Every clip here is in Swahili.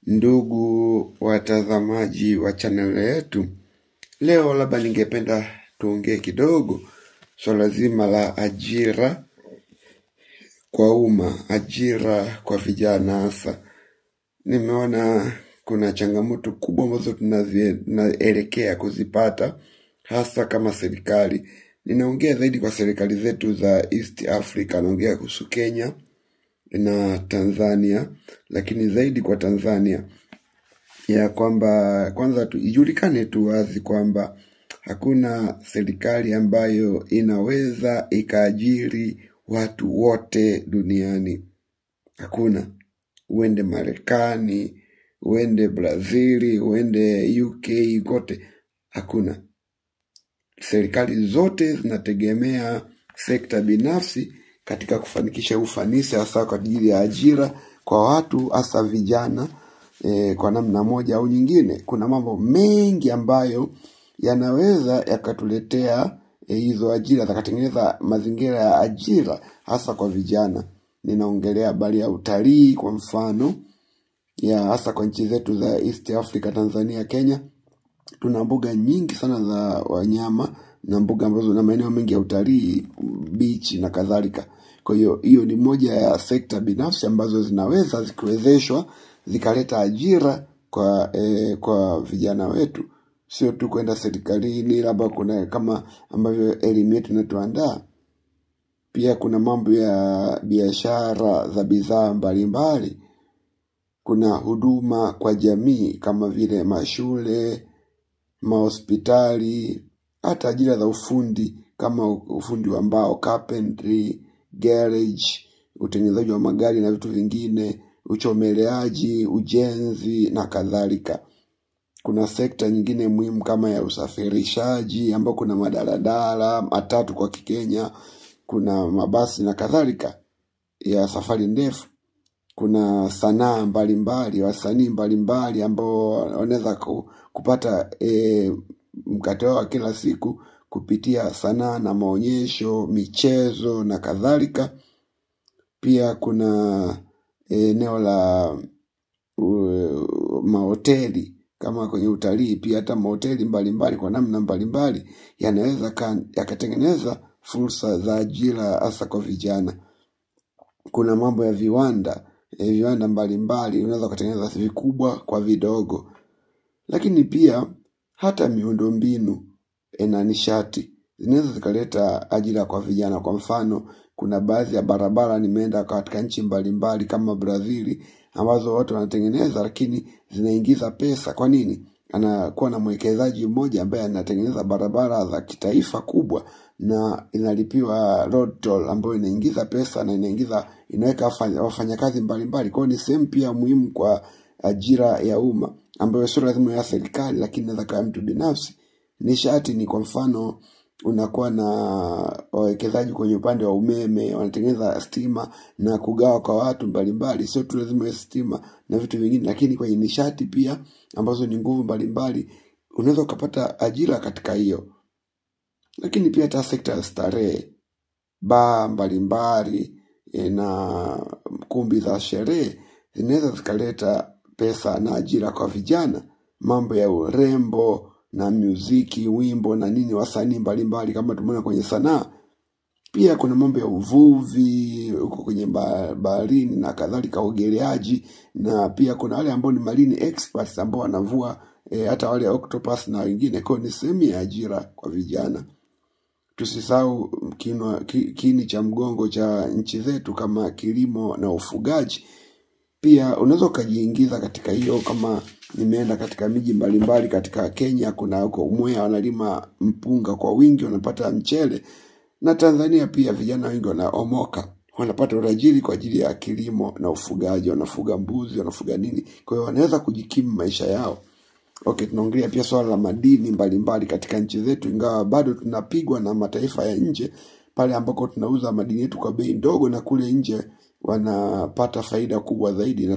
Ndugu watazamaji wa channel yetu, leo labda ningependa tuongee kidogo swala zima la ajira kwa umma, ajira kwa vijana hasa. Nimeona kuna changamoto kubwa ambazo tunaelekea kuzipata hasa kama serikali. Ninaongea zaidi kwa serikali zetu za East Africa, naongea kuhusu Kenya na Tanzania, lakini zaidi kwa Tanzania ya kwamba kwanza ijulikane tu wazi kwamba hakuna serikali ambayo inaweza ikaajiri watu wote duniani. Hakuna. Uende Marekani, uende Brazili, uende UK, kote hakuna. Serikali zote zinategemea sekta binafsi katika kufanikisha ufanisi hasa kwa ajili ya ajira kwa watu hasa vijana kwa namna moja au nyingine. Kuna mambo mengi ambayo yanaweza yakatuletea hizo ajira, zakatengeneza mazingira ya ajira hasa kwa vijana. Ninaongelea habari ya utalii kwa mfano, ya hasa kwa nchi zetu za East Africa, Tanzania, Kenya. Tuna mbuga nyingi sana za wanyama na mbuga ambazo na maeneo mengi ya utalii, beach na kadhalika. Kwa hiyo ni moja ya sekta binafsi ambazo zinaweza zikiwezeshwa zikaleta ajira kwa vijana wetu. Sio tu kwenda serikalini, labda kuna kama ambavyo elimu yetu inatuandaa. Pia kuna mambo ya biashara za bidhaa mbalimbali. Kuna huduma kwa jamii kama vile mashule, mahospitali, hata ajira za ufundi kama ufundi wa mbao, carpentry, garage, utengenezaji wa magari na vitu vingine, uchomeleaji, ujenzi na kadhalika. Kuna sekta nyingine muhimu kama ya usafirishaji ambao kuna madaladala, matatu kwa Kikenya, kuna mabasi na kadhalika ya safari ndefu. Kuna sanaa mbalimbali, wasanii mbalimbali ambao wanaweza kupata mkate wa kila siku kupitia sanaa na maonyesho, michezo na kadhalika. Pia kuna eneo la mahoteli kama kwenye utalii, pia hata mahoteli mbalimbali kwa namna mbalimbali yanaweza yakatengeneza fursa za ajira hasa kwa vijana. Kuna mambo ya viwanda mbalimbali, unaweza kutengeneza vikubwa kwa vidogo. Lakini pia hata miundombinu na nishati zinaweza zikaleta ajira kwa vijana. Kwa mfano, kuna baadhi ya barabara nimeenda katika nchi mbalimbali kama Brazili ambazo watu wanatengeneza, lakini zinaingiza pesa. Kwa nini? Anakuwa na mwekezaji mmoja ambaye anatengeneza barabara za kitaifa kubwa na inalipiwa road toll ambayo inaingiza pesa na inaweka wafanyakazi mbalimbali. Kwa hiyo ni sehemu pia muhimu kwa ajira ya umma ambayo sio lazima ya serikali, lakini inaweza kama mtu binafsi. Nishati ni kwa mfano, unakuwa na wawekezaji kwenye upande wa umeme, wanatengeneza stima na kugawa kwa watu mbalimbali. Sio tu lazima ya stima na vitu vingine, lakini kwenye nishati pia ambazo ni nguvu mbalimbali unaweza ukapata ajira katika hiyo. Lakini pia hata sekta ya starehe, baa mbalimbali na kumbi za sherehe zinaweza zikaleta pesa na ajira kwa vijana. Mambo ya urembo na muziki, wimbo na nini, wasanii mbalimbali kama tumeona kwenye sanaa. Pia kuna mambo ya uvuvi huko kwenye baharini na kadhalika, uogeleaji, na pia kuna wale ambao ni marine experts ambao wanavua hata wale octopus na wengine. Kwa ni sehemu ya ajira kwa vijana. Tusisahau kiini cha mgongo cha nchi zetu kama kilimo na ufugaji. Pia unaweza kujiingiza katika hiyo. Kama nimeenda katika miji mbalimbali katika Kenya, kuna huko Mwea wanalima mpunga kwa wingi, wanapata mchele. Na Tanzania pia vijana wengi wanaomoka, wanapata urajili kwa ajili ya kilimo na ufugaji, wanafuga mbuzi, wanafuga nini. Kwa hiyo wanaweza kujikimu maisha yao. Tunaongelea pia swala la madini mbalimbali katika nchi zetu, ingawa bado tunapigwa na mataifa ya nje pale ambako tunauza madini yetu kwa bei ndogo na kule nje wanapata faida kubwa zaidi.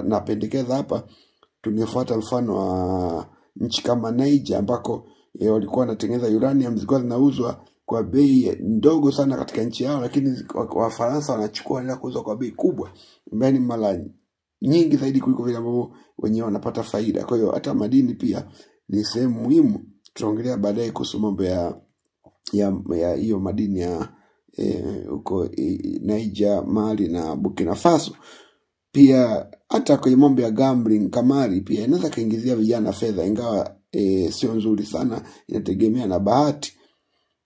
Napendekeza hapa tungefuata mfano wa nchi kama Niger ambako walikuwa wanatengeneza uranium, zilikuwa zinauzwa kwa bei ndogo sana katika nchi yao, lakini Wafaransa wanachukua na kuuza kwa bei kubwa, mbali mara nyingi zaidi kuliko vile ambavyo wenyewe wanapata faida. Kwa hiyo hata madini pia ni sehemu muhimu. Tutaongelea baadaye kuhusu mambo ya hiyo madini ya huko Niger, Mali na Burkina Faso. Pia hata kwenye mambo ya gambling, kamari pia inaweza kaingizia vijana fedha, ingawa sio nzuri sana, inategemea na bahati.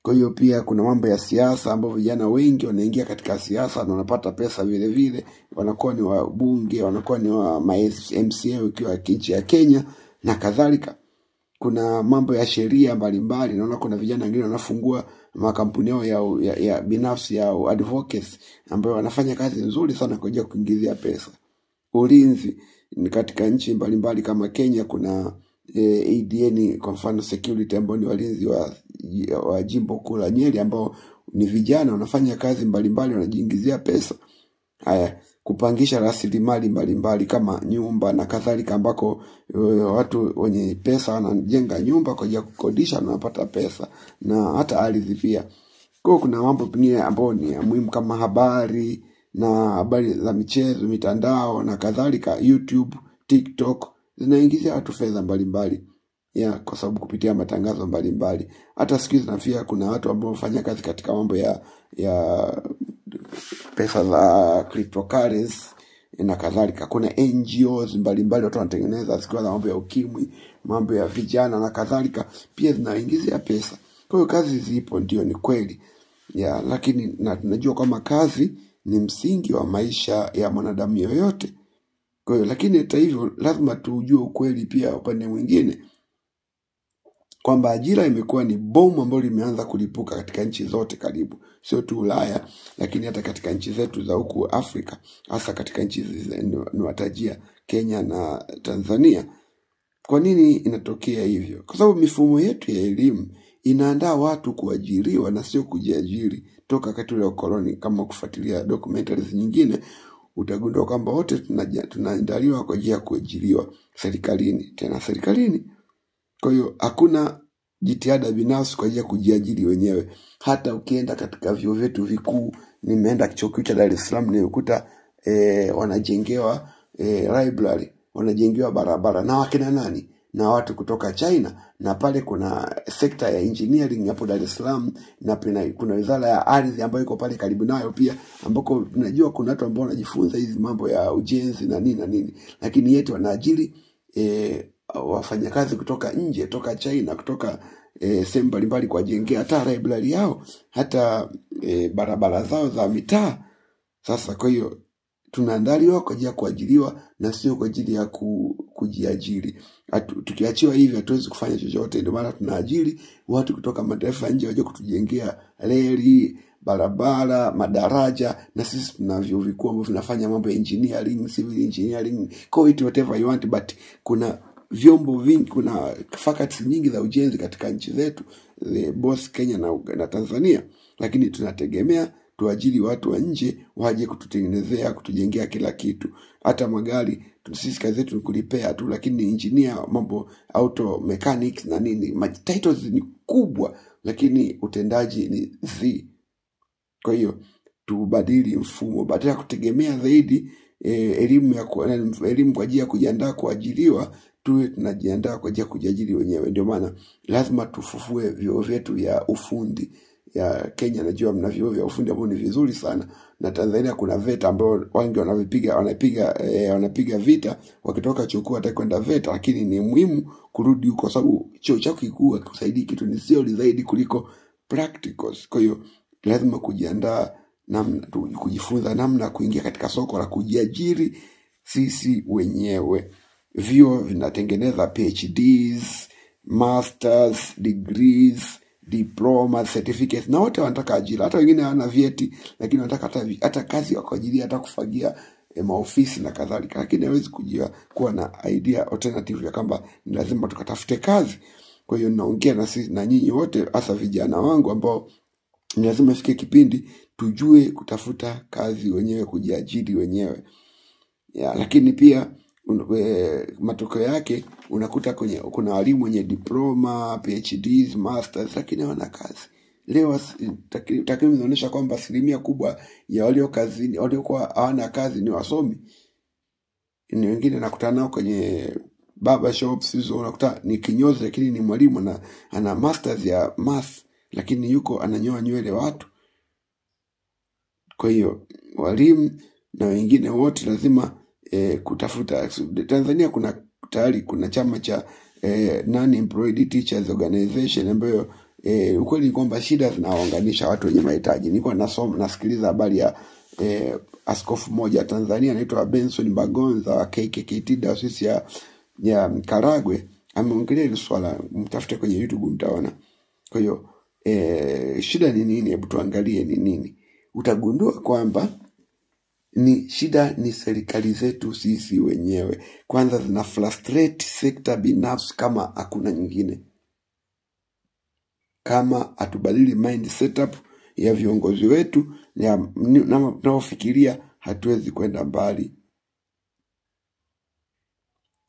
Kwa hiyo pia kuna mambo ya siasa ambapo vijana wengi wanaingia katika siasa na wanapata pesa vile vile, wanakuwa ni wabunge, wanakuwa ni wa MCA ukiwa nchi ya Kenya na kadhalika. Kuna mambo ya sheria mbalimbali, naona kuna vijana wengine wanafungua makampuni yao ya binafsi ya advocacy ambayo wanafanya kazi nzuri sana kwa ajili ya kuingizia pesa. Ulinzi ni katika nchi mbalimbali kama Kenya kuna ADN kwa mfano security ambao ni walinzi wa jimbo kuu la Nyeri ambao ni vijana wanafanya kazi mbalimbali wanajiingizia pesa. Haya, kupangisha rasilimali mbalimbali kama nyumba na kadhalika ambako watu wenye pesa wanajenga nyumba kwa ajili ya kukodisha na wanapata pesa, na hata ardhi pia. Kwa kuna mambo mengine ambayo ni muhimu kama habari na habari za michezo, mitandao na kadhalika. YouTube, TikTok zinaingizia watu fedha mbalimbali kwa sababu kupitia matangazo mbalimbali. Hata siku hizi nafia kuna watu ambao wanafanya kazi katika mambo ya pesa za cryptocurrency na kadhalika. Kuna NGOs mbalimbali watu wanatengeneza siku za mambo ya ukimwi, mambo ya vijana na kadhalika, pia zinaingizia pesa. Kwa hiyo kazi zipo, ndio, ni kweli lakini tunajua kama kazi ni msingi wa maisha ya mwanadamu yoyote. Kwa hiyo lakini hata hivyo lazima tujue ukweli pia upande mwingine kwamba ajira imekuwa ni bomu ambalo limeanza kulipuka katika nchi zote karibu, sio tu Ulaya lakini hata katika nchi zetu za huku Afrika, hasa katika nchi niwatajia Kenya na Tanzania. Kwa nini inatokea hivyo? Kwa sababu mifumo yetu ya elimu inaandaa watu kuajiriwa na sio kujiajiri. Toka wakati ule wa koloni, kama kufuatilia documentaries nyingine utagundua kwamba wote tunaandaliwa kwa ajili ya kuajiriwa serikalini. Kwa hiyo hakuna jitihada binafsi kwa ajili ya kujiajiri wenyewe. Hata ukienda katika vyuo vyetu vikuu, nimeenda chuo kikuu cha Dar es Salaam nilikuta wanajengewa library, wanajengewa barabara na wakina nani? Na watu kutoka China. Na pale kuna sekta ya engineering hapo Dar es Salaam, na kuna wizara ya ardhi ambayo iko pale karibu nayo pia, ambako tunajua kuna watu ambao wanajifunza hizi mambo ya ujenzi na nini, lakini yetu wanaajiri wafanyakazi kutoka nje, kutoka China, kutoka sehemu mbalimbali kwa jengea hata library yao, hata barabara zao za mitaa. Sasa kwa hiyo tunaandaliwa kwa ajili ya kuajiriwa na sio kwa ajili ya kujiajiri. Tukiachiwa hivi hatuwezi kufanya chochote. Ndio maana tunaajiri watu kutoka mataifa nje waje kutujengea reli, barabara, madaraja, na sisi tuna vyuo vikuu ambavyo vinafanya mambo ya engineering, civil engineering, call it whatever you want, but kuna vyombo vingi, kuna faculties nyingi za ujenzi katika nchi zetu, both Kenya na Tanzania, lakini tunategemea tuajiri watu wa nje waje kututengenezea, kutujengea kila kitu. Hata magari sisi kazi yetu ni kulipea tu, lakini engineer, mambo auto mechanics na nini, titles ni kubwa lakini utendaji ni zi. Kwa hiyo tubadili mfumo, badala ya kutegemea zaidi elimu kwa ajili ya kujiandaa kuajiriwa, tuwe tunajiandaa kwa ajili ya kujiajiri wenyewe. Ndio maana lazima tufufue vyuo vyetu ya ufundi. Ya Kenya najua mna vyuo vya ufundi ambavyo ni vizuri sana, na Tanzania kuna VETA ambao wengi wanapiga vita wakitoka chuo kikuu kwenda VETA, lakini ni muhimu kurudi huko sababu chuo chako kikuu kikusaidia kitu ni theory zaidi kuliko practicals. Kwa hiyo lazima kujiandaa kujifunza namna kuingia katika soko la kujiajiri sisi wenyewe. Vyuo vinatengeneza PhDs, masters, degrees, diploma, certificates, na wote wanataka ajira. Hata wengine hawana vyeti lakini wanataka hata kazi kwa ajili hata kufagia maofisi na kadhalika, lakini hawezi kuwa na idea alternative ya kwamba ni lazima tukatafute kazi. Kwa hiyo naongea na nyinyi wote, hasa vijana wangu ambao ni lazima ifike kipindi tujue kutafuta kazi wenyewe, kujiajiri wenyewe. Lakini pia matokeo yake unakuta kuna walimu wenye diploma, PhDs, masters lakini hawana kazi. Leo takwimu zinaonyesha kwamba asilimia kubwa ya waliokuwa hawana kazi ni wasomi. ni wengine nakutana nao kwenye barber shops hizo, unakuta ni kinyozi lakini ni mwalimu na ana masters ya math, lakini yuko ananyoa nywele watu. Kwa hiyo walimu na wengine wote lazima kutafuta. Tanzania tayari kuna chama cha non-employed teachers organization ambayo ukweli ni kwamba shida zinawaunganisha watu wenye mahitaji. Nilikuwa nasikiliza habari ya askofu mmoja Tanzania anaitwa Benson Bagonza wa KKKT Dayosisi ya Karagwe, ameongelea hili swala, mtafute kwenye YouTube mtaona. Kwa hiyo shida ni nini? Hebu tuangalie ni nini. Utagundua kwamba shida ni serikali zetu sisi wenyewe. Kwanza zina frustrate sekta binafsi kama hakuna nyingine. Kama atubadili mind setup ya viongozi wetu na tunaofikiria, hatuwezi kwenda mbali.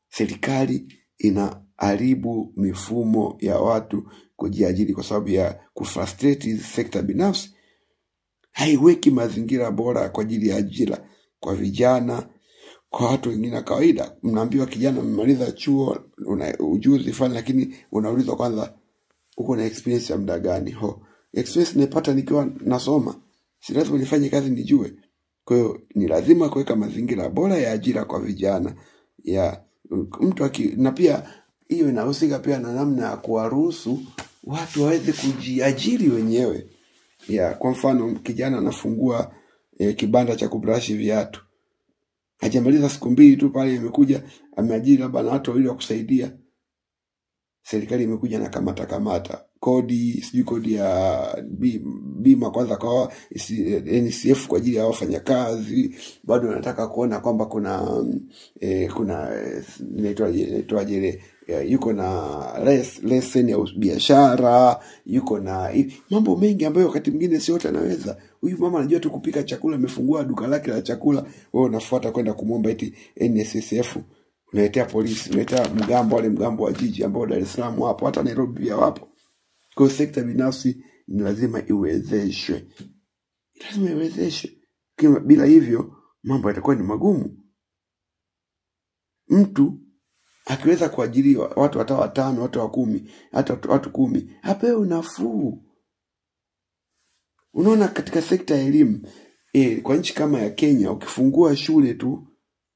Serikali inaharibu mifumo ya watu kujiajiri kwa sababu ya kufrustrate sekta binafsi. Haiweki mazingira bora kwa ajili ya ajira kwa vijana, kwa watu wengine kawaida. Mnaambiwa kijana umemaliza chuo, una ujuzi fulani, lakini unaulizwa kwanza uko na experience ya muda gani? Experience nimepata nikiwa nasoma. Si lazima nifanye kazi nijue. Kwa hiyo ni lazima kuweka mazingira bora ya ajira kwa vijana. Ya mtu na pia hiyo inahusika pia na namna ya kuwaruhusu watu waweze kujiajiri wenyewe. Kwa mfano kijana anafungua kibanda cha kubrush viatu. Hajamaliza siku 2 tu pale imekuja ameajiri labda na watu wawili wa kusaidia. Serikali imekuja na kamata kodi, sijui kodi ya bima kwanza kwa NCF kwa ajili ya wafanyakazi. Bado nataka kuona kwamba kuna inaitwaje yuko na lesson ya biashara, yuko na mambo mengi ambayo wakati mwingine si wote anaweza. Huyu mama anajua tu kupika chakula, amefungua duka lake la chakula, wewe unafuata kwenda kumwomba eti NSSF. Unaletea polisi, unaletea mgambo wa jiji ambao Dar es Salaam hapo, hata Nairobi pia wapo. Kwa sekta binafsi ni lazima iwezeshwe. Lazima iwezeshwe. Bila hivyo mambo yatakuwa ni magumu. Mtu akiweza kuajiri watu hata 5, watu 10, hata watu 10, apewe unafuu. Unaona katika sekta ya elimu, kwa nchi kama ya Kenya, ukifungua shule tu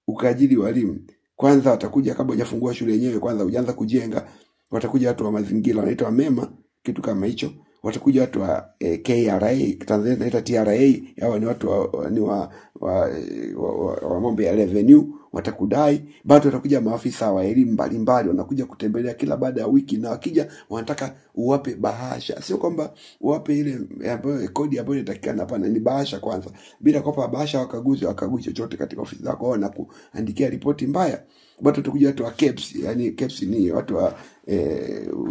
ukaajiri walimu, kwanza watakuja kabla hujafungua shule yenyewe, kwanza hujaanza kujenga, watakuja watu wa mazingira wanaitwa MEMA, kitu kama hicho. Watakuja watu wa KRA, Tanzania inaitwa TRA, hao ni watu wa mambo ya revenue, watakudai. Bado watakuja maafisa wa elimu mbalimbali, wanakuja kutembelea kila baada ya wiki, na wakija wanataka uwape bahasha. Sio kwamba uwape ile ambayo kodi ambayo inatakikana, hapana, ni bahasha kwanza. Bila kuwapa bahasha wakagui chochote katika ofisi zako na kuandikia ripoti mbaya. Bado watakuja watu wa KEBS, yani KEBS ni watu wa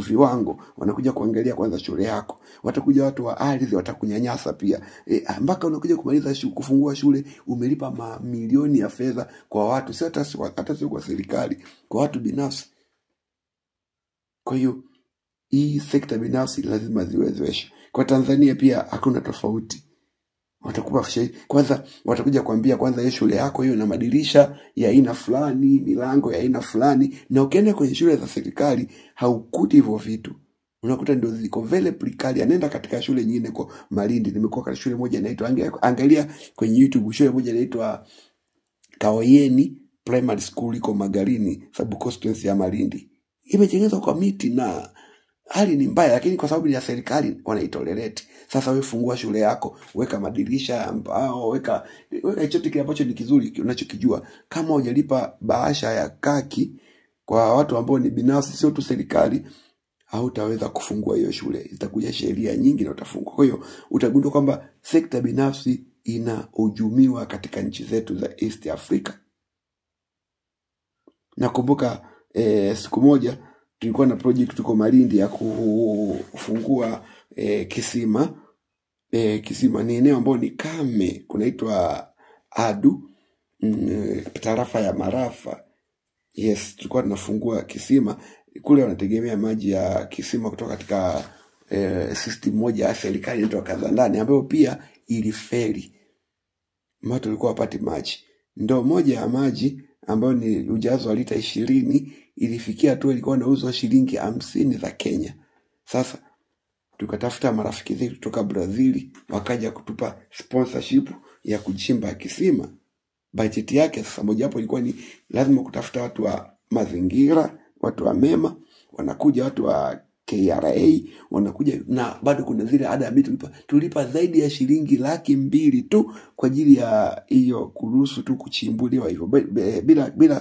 viwango, wanakuja kuangalia kwanza shule yako. Watakuja watu wa ardhi, watakunyanyasa pia. Mpaka unakuja kumaliza kufungua shule umelipa mamilioni ya fedha kwa watu, hata sio kwa serikali, kwa watu binafsi. Kwa hiyo hii sekta binafsi lazima ziwezeshwe. Kwa Tanzania pia hakuna tofauti. Watakupa kwanza, watakuja kuambia kwanza hiyo shule yako hiyo na madirisha ya aina fulani, milango ya aina fulani. Na ukienda kwenye shule za serikali haukuti hivyo vitu. Unakuta ndio ziko vile prekali. Anaenda katika shule nyingine kwa Malindi. Nimekuwa katika shule moja inaitwa, angalia kwenye YouTube, shule moja inaitwa Kaoyeni Primary School iko Magarini, sub constituency ya Malindi. Imetengenezwa kwa miti na hali ni mbaya, lakini kwa sababu ni ya serikali wanaitolerate. Sasa wewe fungua shule yako, weka madirisha ambao, weka chochote kile ambacho ni kizuri unachokijua. Kama hujalipa bahasha ya kaki kwa watu ambao ni binafsi, sio tu serikali, hautaweza kufungua hiyo shule. Itakuja sheria nyingi na utafungwa. Kwa hiyo utagundua kwamba sekta binafsi inahujumiwa katika nchi zetu za East Africa. Nakumbuka siku moja tulikuwa na project tuko Malindi ya kufungua kisima. Kisima ni eneo ambalo ni kame, kunaitwa Adu, tarafa ya Marafa. Yes, tulikuwa tunafungua kisima kule. Wanategemea maji ya kisima kutoka katika system moja ya serikali inaitwa Kazandani, ambayo pia ilifeli. Watu walikuwa wapati maji. Ndoo moja ya maji ambayo ni ujazo wa lita 20 ilifikia tu ilikuwa inauzwa shilingi 50 za Kenya. Sasa tukatafuta marafiki zetu kutoka Brazil, wakaja kutupa sponsorship ya kuchimba kisima. Budget yake sasa moja hapo ilikuwa ni lazima kutafuta watu wa mazingira, watu wa mema, wanakuja watu wa KRA, wanakuja, na bado kuna zile ada ya tulipa zaidi ya shilingi 200,000 tu kwa ajili ya hiyo kuruhusu tu kuchimbuliwa hivyo bila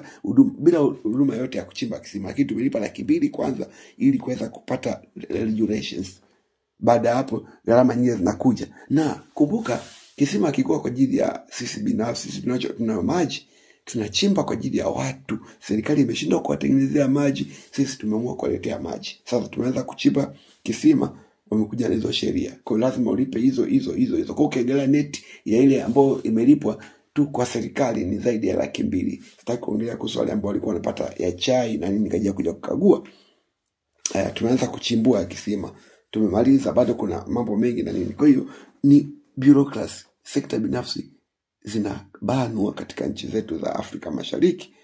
huduma yote ya kuchimba kisima. Lakini tumelipa 200,000 kwanza ili kuweza kupata regulations. Baada hapo gharama nyingine zinakuja. Na kumbuka kisima kikua kwa ajili ya sisi binafsi, sisi tunayo maji, tunachimba kwa ajili ya watu. Serikali imeshindwa kuwatengenezea maji, sisi tumeamua kuwaletea maji. Sasa tumeanza kuchimba kisima, wamekuja na hizo sheria. Kwa lazima ulipe hizo. Kwa ukiangalia net ya ile ambayo imelipwa tu kwa serikali ni zaidi ya 200,000. Sitaki kuongelea kuhusu wale ambao walikuwa wanapata ya chai na nini kaja kuja kukagua. Tumeanza kuchimbua kisima. Tumemaliza, bado kuna mambo mengi na nini. Kwa hiyo ni bureaucracy, sekta binafsi zinabanwa katika nchi zetu za Afrika Mashariki.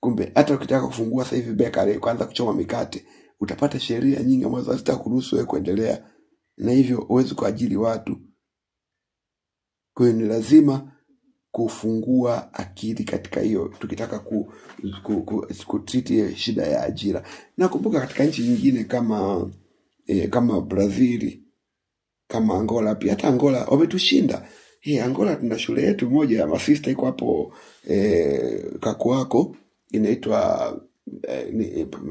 Kumbe hata ukitaka kufungua sasa hivi bakery, kwanza kuchoma mikate, utapata sheria nyingi ambazo hazitakuruhusu wewe kuendelea, na hivyo huwezi kuajiri watu. Kwa hiyo ni lazima kufungua akili katika hiyo tukitaka kutreat shida ya ajira. Na kumbuka katika nchi nyingine kama Brazil, kama Angola, pia hata Angola wametushinda. Angola tuna shule yetu moja ya masista iko hapo Kakuako, inaitwa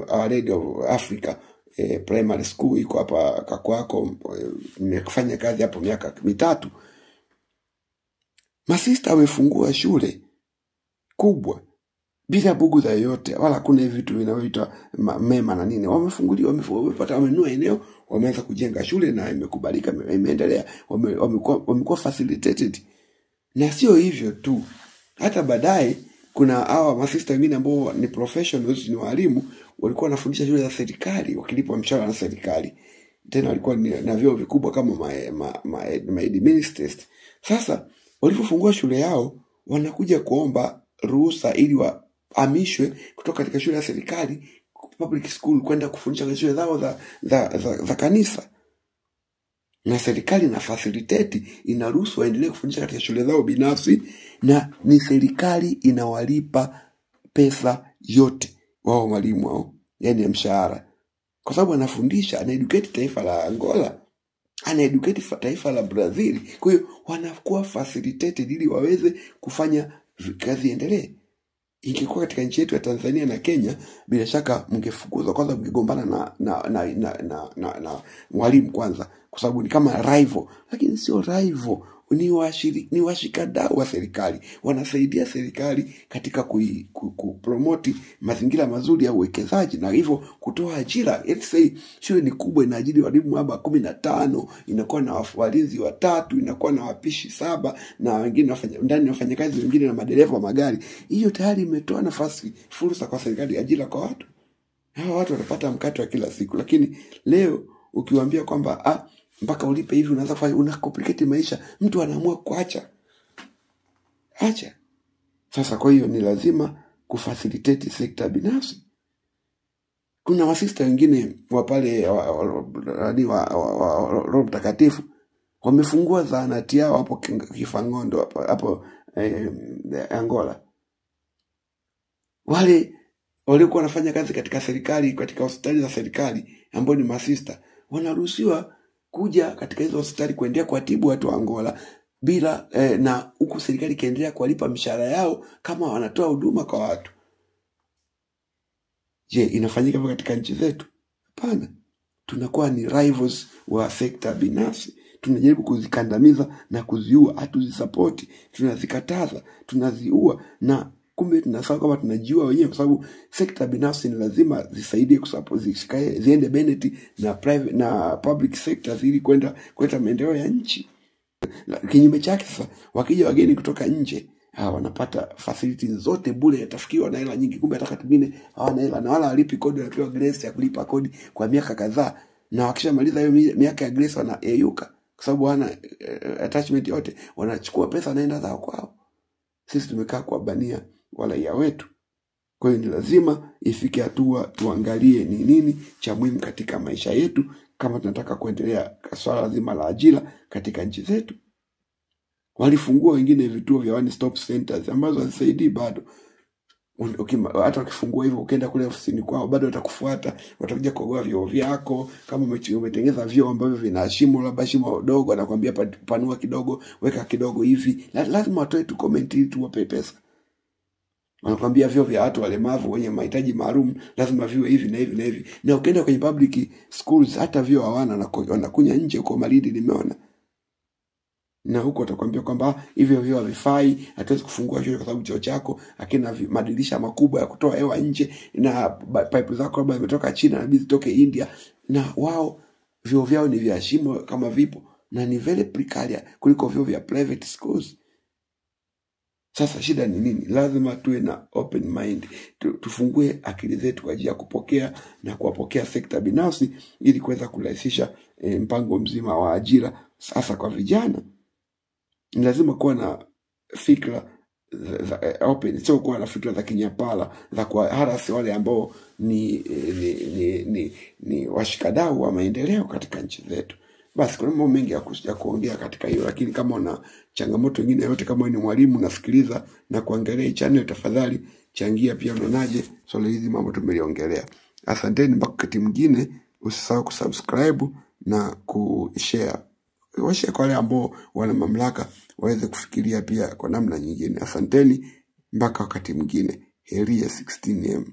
Our Lady of Africa Primary School, iko hapa Kakuako. Nimefanya kazi hapo miaka 3. Masista wamefungua shule kubwa bila bughudha yoyote, wala kuna vitu vinavyoitwa mema na nini. Wamefunguliwa, wamenunua eneo, wameanza kujenga shule na imekubalika, imeendelea, wamekuwa facilitated. Na sio hivyo tu, hata baadaye kuna hawa masista wengine ambao ni professionals, ni walimu, walikuwa wanafundisha shule za serikali wakilipwa mshahara na serikali. Tena walikuwa na vyeo vikubwa kama ma ministers. Sasa walipofungua shule yao, wanakuja kuomba ruhusa ili wahamishwe kutoka katika shule ya serikali public school kwenda kufundisha katika shule zao za kanisa. Na serikali na facilitate inaruhusu waendelee kufundisha katika shule zao binafsi, na ni serikali inawalipa pesa yote wao walimu wao, yani mshahara. Kwa sababu anafundisha, anaeducate taifa la Angola, anaeducate taifa la Brazil. Kwa hiyo wanakuwa facilitated ili waweze kufanya kazi endelee. Ingekuwa katika nchi yetu ya Tanzania na Kenya, bila shaka mngefukuzwa kwanza, mngegombana na walimu kwanza, kwa sababu ni kama rival. Lakini sio rival, ni washikadau wa serikali, wanasaidia serikali katika kupromote mazingira mazuri ya uwekezaji, na hivyo kutoa ajira. Let's say shule ni kubwa, inaajiri walimu haba 15, inakuwa na walinzi 3, inakuwa na wapishi 7, na wengine ndani wafanyakazi wengine na madereva wa magari. Hiyo tayari imetoa nafasi, fursa kwa serikali, ajira kwa watu. Hawa watu wanapata mkate wa kila siku. Lakini leo ukiwaambia kwamba mpaka ulipe hivi, unaanza kufanya, una complicate maisha, mtu anaamua kuacha. Sasa kwa hiyo ni lazima kufacilitate sekta binafsi. Kuna masista wengine wa pale Roho Mtakatifu wamefungua zahanati yao hapo Kifangondo hapo Angola. Wale walikuwa wanafanya kazi katika serikali, katika hospitali za serikali, ambao ni masista, wanaruhusiwa kuja katika hizo hospitali kuendelea kuwatibu watu wa Angola bila na huku serikali kaendelea kuwalipa mishahara yao kama wanatoa huduma kwa watu. Je, inafanyika hivyo katika nchi zetu? Hapana. Tunakuwa ni rivals wa sekta binafsi. Tunajaribu kuzikandamiza na kuziua, hatuzisapoti, tunazikataza, tunaziua, na kumbe tunasahau kama tunajiua wenyewe, kwa sababu sekta binafsi ni lazima zisaidie kusupport, ziende benefit na private na public sectors ili kuleta maendeleo ya nchi. Kinyume chake sasa, wakija wageni kutoka nje, wanapata facilities zote bure, yatafikiwa na hela nyingi. Kumbe hata wengine hawana hela na wala walipi kodi, wanapewa grace ya kulipa kodi kwa miaka kadhaa, na wakishamaliza hiyo miaka ya grace wanayeyuka kwa sababu hana attachment yote, wanachukua pesa naenda zao kwao. Sisi tumekaa kuwabania waraia wetu. Kwa hiyo ni lazima ifike hatua tuangalie ni nini cha muhimu katika maisha yetu kama tunataka kuendelea swala zima la ajira katika nchi zetu. Walifungua wengine vituo vya one stop centers ambazo hazisaidii bado. Hata ukifungua hivyo ukienda kule ofisini kwao bado watakufuata, watakuja kugua vyoo vyako. Kama umetengeza vyoo ambavyo vina shimo, labda shimo dogo, anakuambia panua kidogo, weka kidogo hivi. Lazima watoe tu comment ili tuwape pesa. Wanakuambia vyoo vya watu walemavu wenye mahitaji maalum lazima viwe hivi na hivi na hivi. Na ukienda kwenye public schools hata vyoo hawana, na wanakunya nje huko Malindi nimeona. Na huko watakwambia kwamba hivyo vyoo havifai, hatuwezi kufungua shule kwa sababu choo chako hakina madirisha makubwa ya kutoa hewa nje, na pipe zako labda zimetoka China na bizi toke India, na wao vyoo vyao ni vya shimo kama vipo, na ni very precarious kuliko vyoo vya private schools. Sasa shida ni nini? Lazima tuwe na open mind. Tufungue akili zetu kwa ajili ya kupokea na kuwapokea sekta binafsi ili kuweza kurahisisha mpango mzima wa ajira sasa kwa vijana. Ni lazima kuwa na fikra open, sio kuwa na fikra za kinyapala za kuharasi wale ambao ni washikadau wa maendeleo katika nchi zetu. Basi kuna mambo mengi ya kuongea katika hiyo, lakini kama una changamoto nyingine yote, kama ni mwalimu nasikiliza na kuangalia hii channel, tafadhali changia pia unaonaje swala hizi mambo tumeliongelea. Asanteni mpaka wakati mwingine. Usisahau kusubscribe na kushare. Washare kwa wale ambao wana mamlaka waweze kufikiria pia kwa namna nyingine. Asanteni mpaka wakati mwingine. Heria 16M.